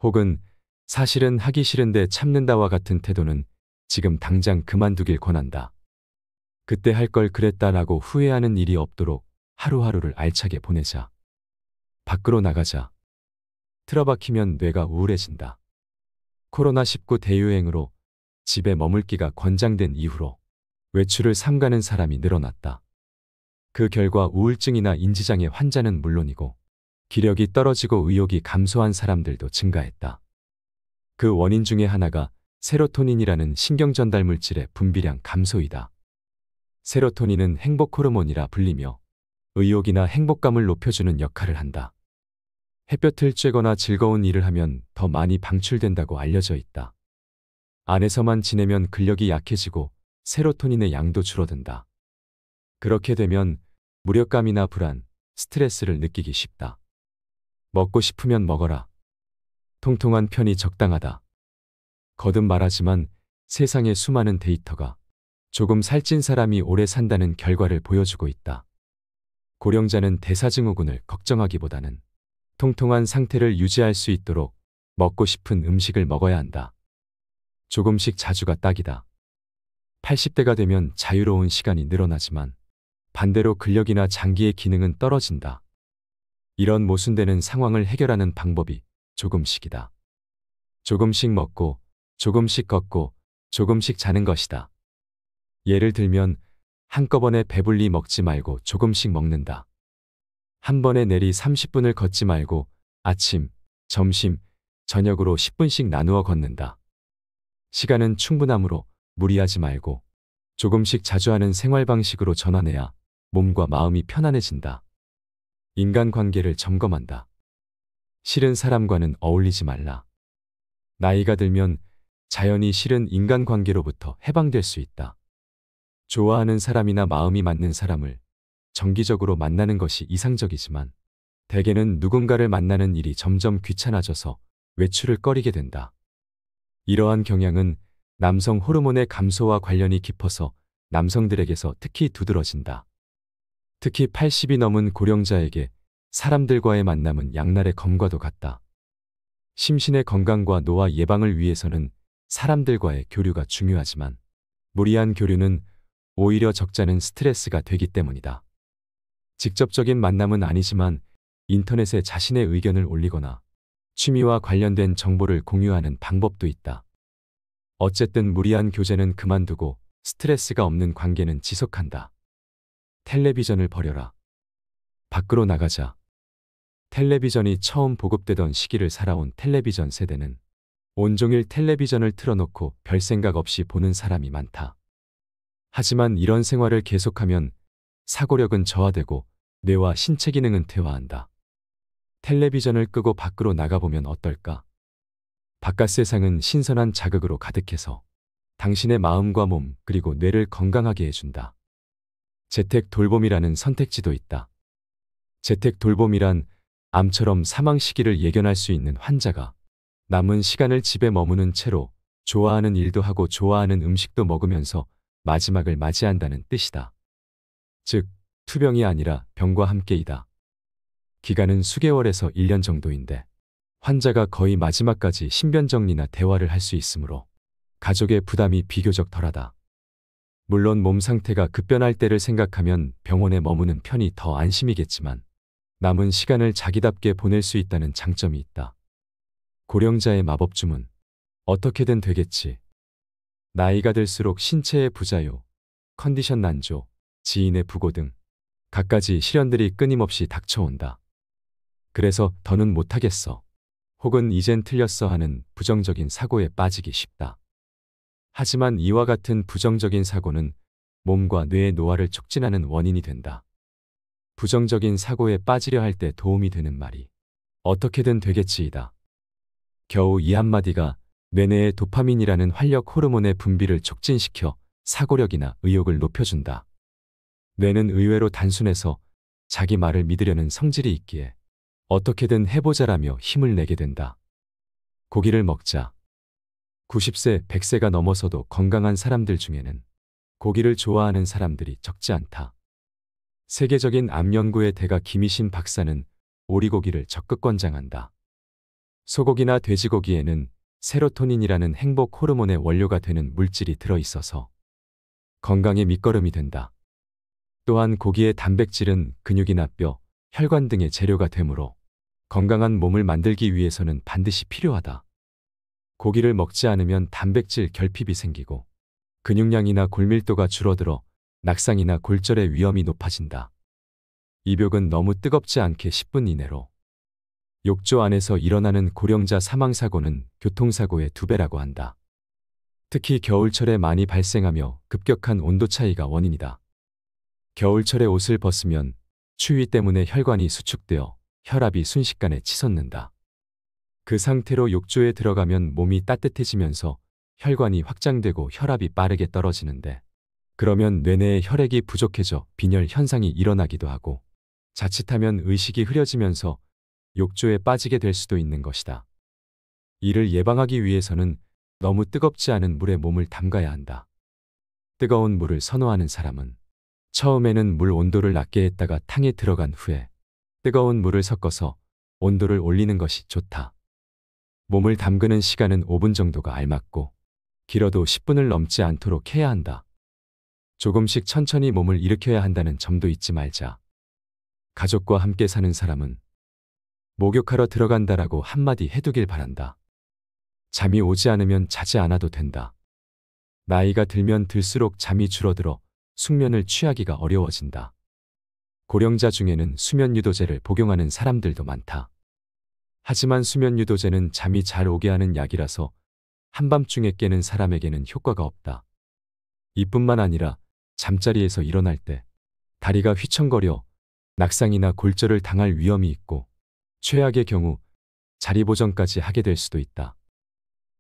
A: 혹은 사실은 하기 싫은데 참는다와 같은 태도는 지금 당장 그만두길 권한다. 그때 할 걸 그랬다라고 후회하는 일이 없도록 하루하루를 알차게 보내자. 밖으로 나가자. 틀어박히면 뇌가 우울해진다. 코로나19 대유행으로 집에 머물기가 권장된 이후로 외출을 삼가는 사람이 늘어났다. 그 결과 우울증이나 인지장애 환자는 물론이고 기력이 떨어지고 의욕이 감소한 사람들도 증가했다. 그 원인 중에 하나가 세로토닌이라는 신경전달 물질의 분비량 감소이다. 세로토닌은 행복 호르몬이라 불리며 의욕이나 행복감을 높여주는 역할을 한다. 햇볕을 쬐거나 즐거운 일을 하면 더 많이 방출된다고 알려져 있다. 안에서만 지내면 근력이 약해지고 세로토닌의 양도 줄어든다. 그렇게 되면 무력감이나 불안, 스트레스를 느끼기 쉽다. 먹고 싶으면 먹어라. 통통한 편이 적당하다. 거듭 말하지만 세상의 수많은 데이터가 조금 살찐 사람이 오래 산다는 결과를 보여주고 있다. 고령자는 대사증후군을 걱정하기보다는 통통한 상태를 유지할 수 있도록 먹고 싶은 음식을 먹어야 한다. 조금씩 자주가 딱이다. 80대가 되면 자유로운 시간이 늘어나지만 반대로 근력이나 장기의 기능은 떨어진다. 이런 모순되는 상황을 해결하는 방법이 조금씩이다. 조금씩 먹고 조금씩 걷고 조금씩 자는 것이다. 예를 들면 한꺼번에 배불리 먹지 말고 조금씩 먹는다. 한 번에 내리 30분을 걷지 말고 아침, 점심, 저녁으로 10분씩 나누어 걷는다. 시간은 충분하므로 무리하지 말고 조금씩 자주 하는 생활 방식으로 전환해야 몸과 마음이 편안해진다. 인간관계를 점검한다. 싫은 사람과는 어울리지 말라. 나이가 들면 자연히 싫은 인간관계로부터 해방될 수 있다. 좋아하는 사람이나 마음이 맞는 사람을 정기적으로 만나는 것이 이상적이지만 대개는 누군가를 만나는 일이 점점 귀찮아져서 외출을 꺼리게 된다. 이러한 경향은 남성 호르몬의 감소와 관련이 깊어서 남성들에게서 특히 두드러진다. 특히 80이 넘은 고령자에게 사람들과의 만남은 양날의 검과도 같다. 심신의 건강과 노화 예방을 위해서는 사람들과의 교류가 중요하지만 무리한 교류는 오히려 적잖은 스트레스가 되기 때문이다. 직접적인 만남은 아니지만 인터넷에 자신의 의견을 올리거나 취미와 관련된 정보를 공유하는 방법도 있다. 어쨌든 무리한 교제는 그만두고 스트레스가 없는 관계는 지속한다. 텔레비전을 버려라. 밖으로 나가자. 텔레비전이 처음 보급되던 시기를 살아온 텔레비전 세대는 온종일 텔레비전을 틀어놓고 별 생각 없이 보는 사람이 많다. 하지만 이런 생활을 계속하면 사고력은 저하되고 뇌와 신체 기능은 퇴화한다. 텔레비전을 끄고 밖으로 나가보면 어떨까? 바깥 세상은 신선한 자극으로 가득해서 당신의 마음과 몸 그리고 뇌를 건강하게 해준다. 재택 돌봄이라는 선택지도 있다. 재택 돌봄이란 암처럼 사망 시기를 예견할 수 있는 환자가 남은 시간을 집에 머무는 채로 좋아하는 일도 하고 좋아하는 음식도 먹으면서 마지막을 맞이한다는 뜻이다. 즉, 투병이 아니라 병과 함께이다. 기간은 수개월에서 1년 정도인데 환자가 거의 마지막까지 신변정리나 대화를 할 수 있으므로 가족의 부담이 비교적 덜하다. 물론 몸 상태가 급변할 때를 생각하면 병원에 머무는 편이 더 안심이겠지만 남은 시간을 자기답게 보낼 수 있다는 장점이 있다. 고령자의 마법 주문. 어떻게든 되겠지. 나이가 들수록 신체의 부자요, 컨디션 난조, 지인의 부고 등 갖가지 시련들이 끊임없이 닥쳐온다. 그래서 더는 못하겠어. 혹은 이젠 틀렸어 하는 부정적인 사고에 빠지기 쉽다. 하지만 이와 같은 부정적인 사고는 몸과 뇌의 노화를 촉진하는 원인이 된다. 부정적인 사고에 빠지려 할 때 도움이 되는 말이 어떻게든 되겠지이다. 겨우 이 한마디가 뇌내의 도파민이라는 활력 호르몬의 분비를 촉진시켜 사고력이나 의욕을 높여준다. 뇌는 의외로 단순해서 자기 말을 믿으려는 성질이 있기에 어떻게든 해보자라며 힘을 내게 된다. 고기를 먹자. 90세, 100세가 넘어서도 건강한 사람들 중에는 고기를 좋아하는 사람들이 적지 않다. 세계적인 암 연구의 대가 김희신 박사는 오리고기를 적극 권장한다. 소고기나 돼지고기에는 세로토닌이라는 행복 호르몬의 원료가 되는 물질이 들어있어서 건강의 밑거름이 된다. 또한 고기의 단백질은 근육이나 뼈, 혈관 등의 재료가 되므로 건강한 몸을 만들기 위해서는 반드시 필요하다. 고기를 먹지 않으면 단백질 결핍이 생기고 근육량이나 골밀도가 줄어들어 낙상이나 골절의 위험이 높아진다. 입욕은 너무 뜨겁지 않게 10분 이내로. 욕조 안에서 일어나는 고령자 사망사고는 교통사고의 2배라고 한다. 특히 겨울철에 많이 발생하며 급격한 온도 차이가 원인이다. 겨울철에 옷을 벗으면 추위 때문에 혈관이 수축되어 혈압이 순식간에 치솟는다. 그 상태로 욕조에 들어가면 몸이 따뜻해지면서 혈관이 확장되고 혈압이 빠르게 떨어지는데 그러면 뇌내의 혈액이 부족해져 빈혈 현상이 일어나기도 하고 자칫하면 의식이 흐려지면서 욕조에 빠지게 될 수도 있는 것이다. 이를 예방하기 위해서는 너무 뜨겁지 않은 물에 몸을 담가야 한다. 뜨거운 물을 선호하는 사람은 처음에는 물 온도를 낮게 했다가 탕에 들어간 후에 뜨거운 물을 섞어서 온도를 올리는 것이 좋다. 몸을 담그는 시간은 5분 정도가 알맞고 길어도 10분을 넘지 않도록 해야 한다. 조금씩 천천히 몸을 일으켜야 한다는 점도 잊지 말자. 가족과 함께 사는 사람은 목욕하러 들어간다라고 한마디 해두길 바란다. 잠이 오지 않으면 자지 않아도 된다. 나이가 들면 들수록 잠이 줄어들어 숙면을 취하기가 어려워진다. 고령자 중에는 수면유도제를 복용하는 사람들도 많다. 하지만 수면유도제는 잠이 잘 오게 하는 약이라서 한밤중에 깨는 사람에게는 효과가 없다. 이뿐만 아니라 잠자리에서 일어날 때 다리가 휘청거려 낙상이나 골절을 당할 위험이 있고 최악의 경우 자리 보정까지 하게 될 수도 있다.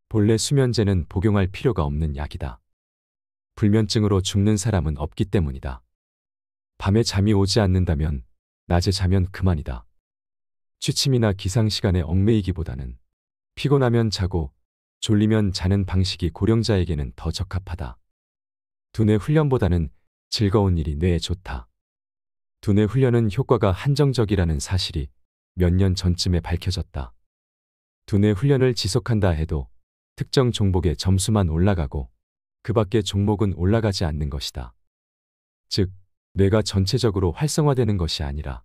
A: 본래 수면제는 복용할 필요가 없는 약이다. 불면증으로 죽는 사람은 없기 때문이다. 밤에 잠이 오지 않는다면 낮에 자면 그만이다. 취침이나 기상시간에 얽매이기보다는 피곤하면 자고 졸리면 자는 방식이 고령자에게는 더 적합하다. 두뇌 훈련보다는 즐거운 일이 뇌에 좋다. 두뇌 훈련은 효과가 한정적이라는 사실이 몇 년 전쯤에 밝혀졌다. 두뇌 훈련을 지속한다 해도 특정 종목의 점수만 올라가고 그 밖의 종목은 올라가지 않는 것이다. 즉, 뇌가 전체적으로 활성화되는 것이 아니라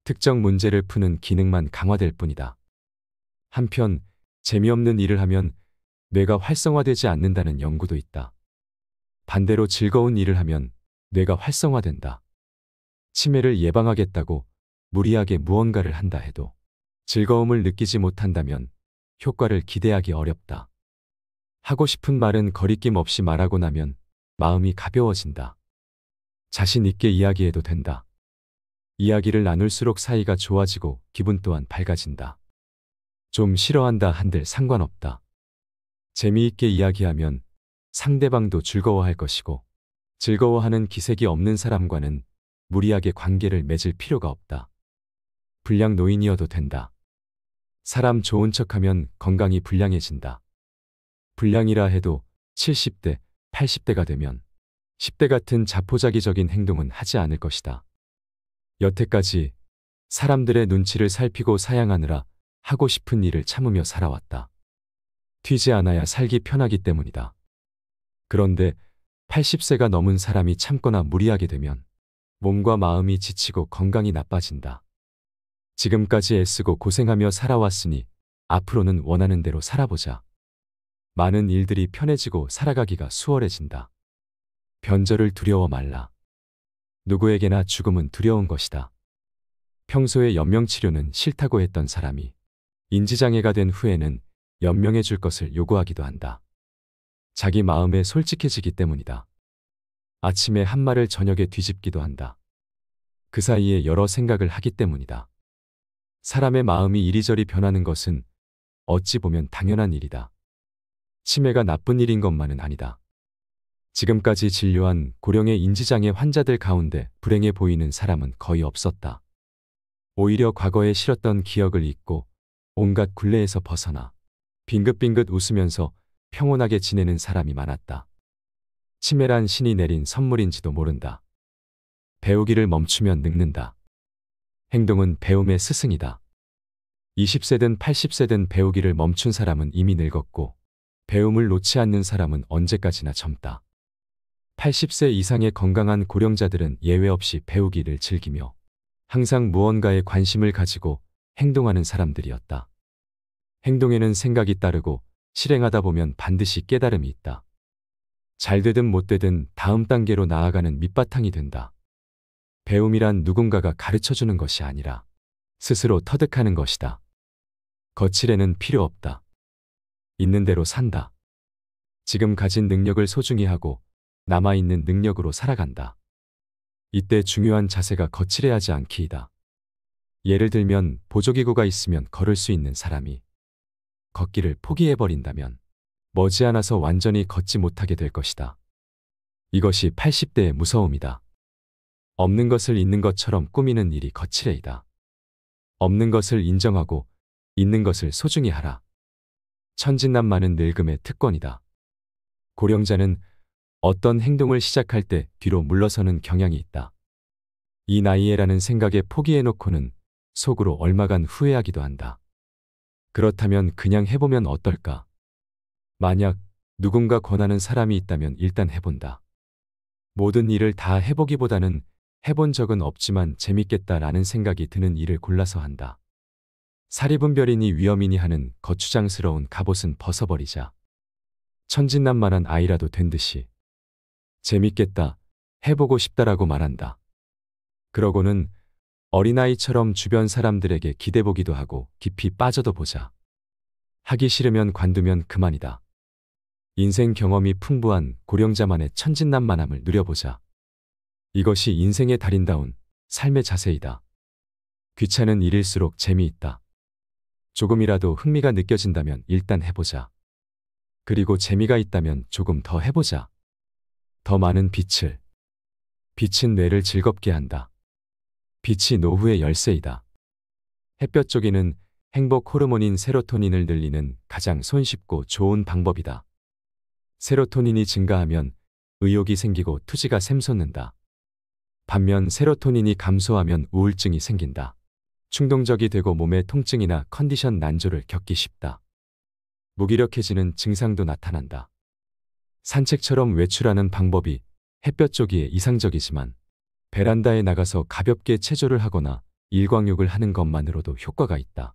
A: 특정 문제를 푸는 기능만 강화될 뿐이다. 한편, 재미없는 일을 하면 뇌가 활성화되지 않는다는 연구도 있다. 반대로 즐거운 일을 하면 뇌가 활성화된다. 치매를 예방하겠다고 무리하게 무언가를 한다 해도 즐거움을 느끼지 못한다면 효과를 기대하기 어렵다. 하고 싶은 말은 거리낌 없이 말하고 나면 마음이 가벼워진다. 자신 있게 이야기해도 된다. 이야기를 나눌수록 사이가 좋아지고 기분 또한 밝아진다. 좀 싫어한다 한들 상관없다. 재미있게 이야기하면 상대방도 즐거워할 것이고 즐거워하는 기색이 없는 사람과는 무리하게 관계를 맺을 필요가 없다. 불량 노인이어도 된다. 사람 좋은 척하면 건강이 불량해진다. 불량이라 해도 70대, 80대가 되면 10대 같은 자포자기적인 행동은 하지 않을 것이다. 여태까지 사람들의 눈치를 살피고 사양하느라 하고 싶은 일을 참으며 살아왔다. 튀지 않아야 살기 편하기 때문이다. 그런데 80세가 넘은 사람이 참거나 무리하게 되면 몸과 마음이 지치고 건강이 나빠진다. 지금까지 애쓰고 고생하며 살아왔으니 앞으로는 원하는 대로 살아보자. 많은 일들이 편해지고 살아가기가 수월해진다. 변절을 두려워 말라. 누구에게나 죽음은 두려운 것이다. 평소에 연명치료는 싫다고 했던 사람이 인지장애가 된 후에는 연명해 줄 것을 요구하기도 한다. 자기 마음에 솔직해지기 때문이다. 아침에 한 말을 저녁에 뒤집기도 한다. 그 사이에 여러 생각을 하기 때문이다. 사람의 마음이 이리저리 변하는 것은 어찌 보면 당연한 일이다. 치매가 나쁜 일인 것만은 아니다. 지금까지 진료한 고령의 인지장애 환자들 가운데 불행해 보이는 사람은 거의 없었다. 오히려 과거에 싫었던 기억을 잊고 온갖 굴레에서 벗어나 빙긋빙긋 웃으면서 평온하게 지내는 사람이 많았다. 치매란 신이 내린 선물인지도 모른다. 배우기를 멈추면 늙는다. 행동은 배움의 스승이다. 20세든 80세든 배우기를 멈춘 사람은 이미 늙었고 배움을 놓지 않는 사람은 언제까지나 젊다. 80세 이상의 건강한 고령자들은 예외 없이 배우기를 즐기며 항상 무언가에 관심을 가지고 행동하는 사람들이었다. 행동에는 생각이 따르고 실행하다 보면 반드시 깨달음이 있다. 잘 되든 못 되든 다음 단계로 나아가는 밑바탕이 된다. 배움이란 누군가가 가르쳐주는 것이 아니라 스스로 터득하는 것이다. 거칠애는 필요 없다. 있는 대로 산다. 지금 가진 능력을 소중히 하고 남아있는 능력으로 살아간다. 이때 중요한 자세가 거칠해하지 않기이다. 예를 들면 보조기구가 있으면 걸을 수 있는 사람이 걷기를 포기해버린다면 머지않아서 완전히 걷지 못하게 될 것이다. 이것이 80대의 무서움이다. 없는 것을 있는 것처럼 꾸미는 일이 거칠애이다. 없는 것을 인정하고 있는 것을 소중히 하라. 천진난만은 늙음의 특권이다. 고령자는 어떤 행동을 시작할 때 뒤로 물러서는 경향이 있다. 이 나이에라는 생각에 포기해놓고는 속으로 얼마간 후회하기도 한다. 그렇다면 그냥 해보면 어떨까? 만약 누군가 권하는 사람이 있다면 일단 해본다. 모든 일을 다 해보기보다는 해본 적은 없지만 재밌겠다라는 생각이 드는 일을 골라서 한다. 사리분별이니 위험이니 하는 거추장스러운 갑옷은 벗어버리자. 천진난만한 아이라도 된 듯이 재밌겠다, 해보고 싶다라고 말한다. 그러고는 어린아이처럼 주변 사람들에게 기대보기도 하고 깊이 빠져도 보자. 하기 싫으면 관두면 그만이다. 인생 경험이 풍부한 고령자만의 천진난만함을 누려보자. 이것이 인생의 달인다운 삶의 자세이다. 귀찮은 일일수록 재미있다. 조금이라도 흥미가 느껴진다면 일단 해보자. 그리고 재미가 있다면 조금 더 해보자. 더 많은 빛을. 빛은 뇌를 즐겁게 한다. 빛이 노후의 열쇠이다. 햇볕 쪼개는 행복 호르몬인 세로토닌을 늘리는 가장 손쉽고 좋은 방법이다. 세로토닌이 증가하면 의욕이 생기고 투지가 샘솟는다. 반면 세로토닌이 감소하면 우울증이 생긴다. 충동적이 되고 몸의 통증이나 컨디션 난조를 겪기 쉽다. 무기력해지는 증상도 나타난다. 산책처럼 외출하는 방법이 햇볕 쬐기에 이상적이지만 베란다에 나가서 가볍게 체조를 하거나 일광욕을 하는 것만으로도 효과가 있다.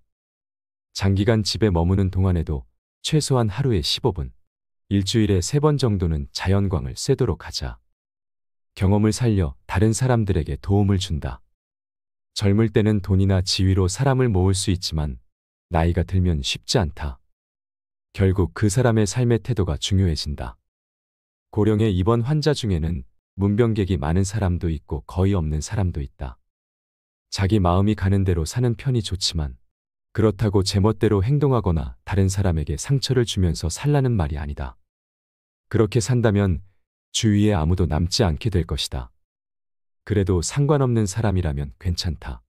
A: 장기간 집에 머무는 동안에도 최소한 하루에 15분, 일주일에 3번 정도는 자연광을 쐬도록 하자. 경험을 살려 다른 사람들에게 도움을 준다. 젊을 때는 돈이나 지위로 사람을 모을 수 있지만 나이가 들면 쉽지 않다. 결국 그 사람의 삶의 태도가 중요해진다. 고령의 입원 환자 중에는 문병객이 많은 사람도 있고 거의 없는 사람도 있다. 자기 마음이 가는 대로 사는 편이 좋지만 그렇다고 제멋대로 행동하거나 다른 사람에게 상처를 주면서 살라는 말이 아니다. 그렇게 산다면 주위에 아무도 남지 않게 될 것이다. 그래도 상관없는 사람이라면 괜찮다.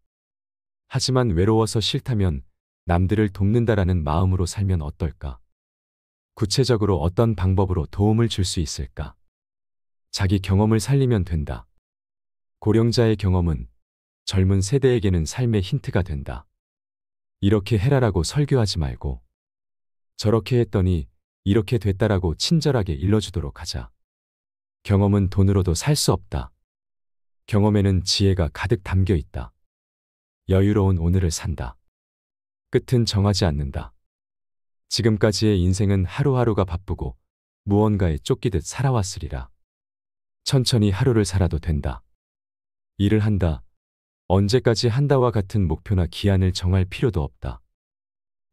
A: 하지만 외로워서 싫다면 남들을 돕는다라는 마음으로 살면 어떨까? 구체적으로 어떤 방법으로 도움을 줄 수 있을까? 자기 경험을 살리면 된다. 고령자의 경험은 젊은 세대에게는 삶의 힌트가 된다. 이렇게 해라라고 설교하지 말고 저렇게 했더니 이렇게 됐다라고 친절하게 일러주도록 하자. 경험은 돈으로도 살 수 없다. 경험에는 지혜가 가득 담겨 있다. 여유로운 오늘을 산다. 끝은 정하지 않는다. 지금까지의 인생은 하루하루가 바쁘고 무언가에 쫓기듯 살아왔으리라. 천천히 하루를 살아도 된다. 일을 한다. 언제까지 한다와 같은 목표나 기한을 정할 필요도 없다.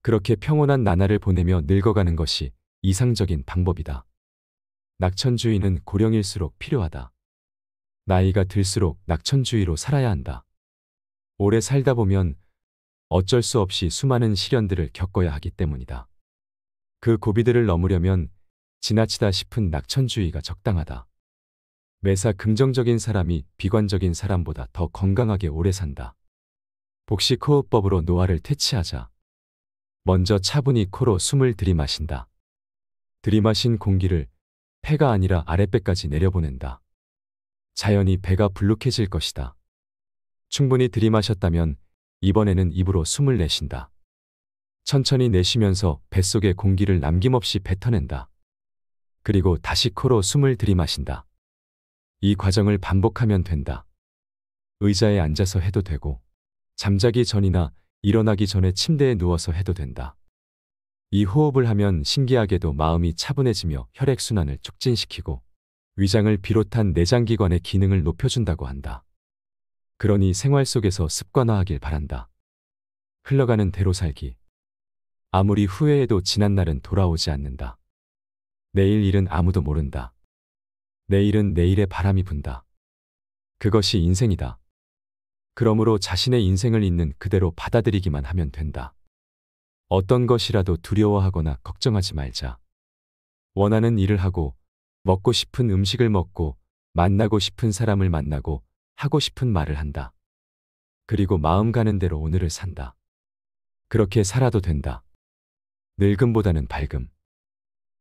A: 그렇게 평온한 나날을 보내며 늙어가는 것이 이상적인 방법이다. 낙천주의는 고령일수록 필요하다. 나이가 들수록 낙천주의로 살아야 한다. 오래 살다 보면 어쩔 수 없이 수많은 시련들을 겪어야 하기 때문이다. 그 고비들을 넘으려면 지나치다 싶은 낙천주의가 적당하다. 매사 긍정적인 사람이 비관적인 사람보다 더 건강하게 오래 산다. 복식호흡법으로 노화를 퇴치하자. 먼저 차분히 코로 숨을 들이마신다. 들이마신 공기를 폐가 아니라 아랫배까지 내려보낸다. 자연히 배가 불룩해질 것이다. 충분히 들이마셨다면 이번에는 입으로 숨을 내쉰다. 천천히 내쉬면서 뱃속에 공기를 남김없이 뱉어낸다. 그리고 다시 코로 숨을 들이마신다. 이 과정을 반복하면 된다. 의자에 앉아서 해도 되고 잠자기 전이나 일어나기 전에 침대에 누워서 해도 된다. 이 호흡을 하면 신기하게도 마음이 차분해지며 혈액순환을 촉진시키고 위장을 비롯한 내장기관의 기능을 높여준다고 한다. 그러니 생활 속에서 습관화하길 바란다. 흘러가는 대로 살기. 아무리 후회해도 지난 날은 돌아오지 않는다. 내일 일은 아무도 모른다. 내일은 내일의 바람이 분다. 그것이 인생이다. 그러므로 자신의 인생을 있는 그대로 받아들이기만 하면 된다. 어떤 것이라도 두려워하거나 걱정하지 말자. 원하는 일을 하고 먹고 싶은 음식을 먹고 만나고 싶은 사람을 만나고 하고 싶은 말을 한다. 그리고 마음 가는 대로 오늘을 산다. 그렇게 살아도 된다. 늙음보다는 밝음.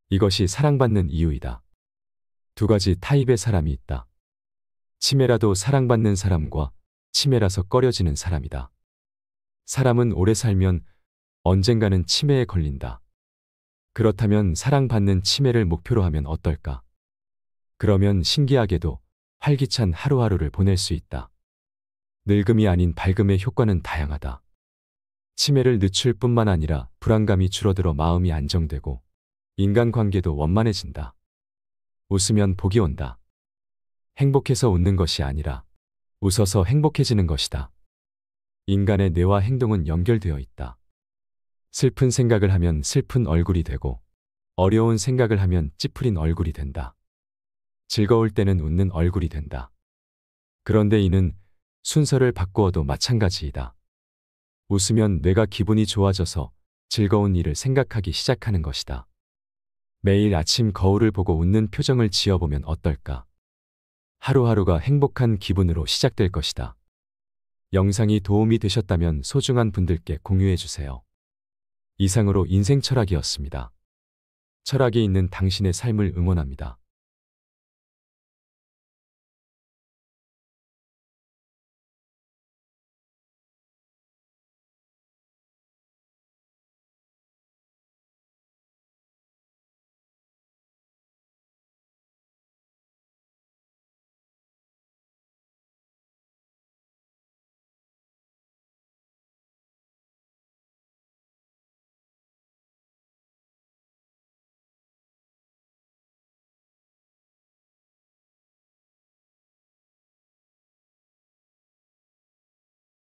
A: 이것이 사랑받는 이유이다. 두 가지 타입의 사람이 있다. 치매라도 사랑받는 사람과 치매라서 꺼려지는 사람이다. 사람은 오래 살면 언젠가는 치매에 걸린다. 그렇다면 사랑받는 치매를 목표로 하면 어떨까? 그러면 신기하게도 활기찬 하루하루를 보낼 수 있다. 늙음이 아닌 밝음의 효과는 다양하다. 치매를 늦출 뿐만 아니라 불안감이 줄어들어 마음이 안정되고 인간관계도 원만해진다. 웃으면 복이 온다. 행복해서 웃는 것이 아니라 웃어서 행복해지는 것이다. 인간의 뇌와 행동은 연결되어 있다. 슬픈 생각을 하면 슬픈 얼굴이 되고 어려운 생각을 하면 찌푸린 얼굴이 된다. 즐거울 때는 웃는 얼굴이 된다. 그런데 이는 순서를 바꾸어도 마찬가지이다. 웃으면 뇌가 기분이 좋아져서 즐거운 일을 생각하기 시작하는 것이다. 매일 아침 거울을 보고 웃는 표정을 지어보면 어떨까? 하루하루가 행복한 기분으로 시작될 것이다. 영상이 도움이 되셨다면 소중한 분들께 공유해 주세요. 이상으로 인생 철학이었습니다. 철학이 있는 당신의 삶을 응원합니다.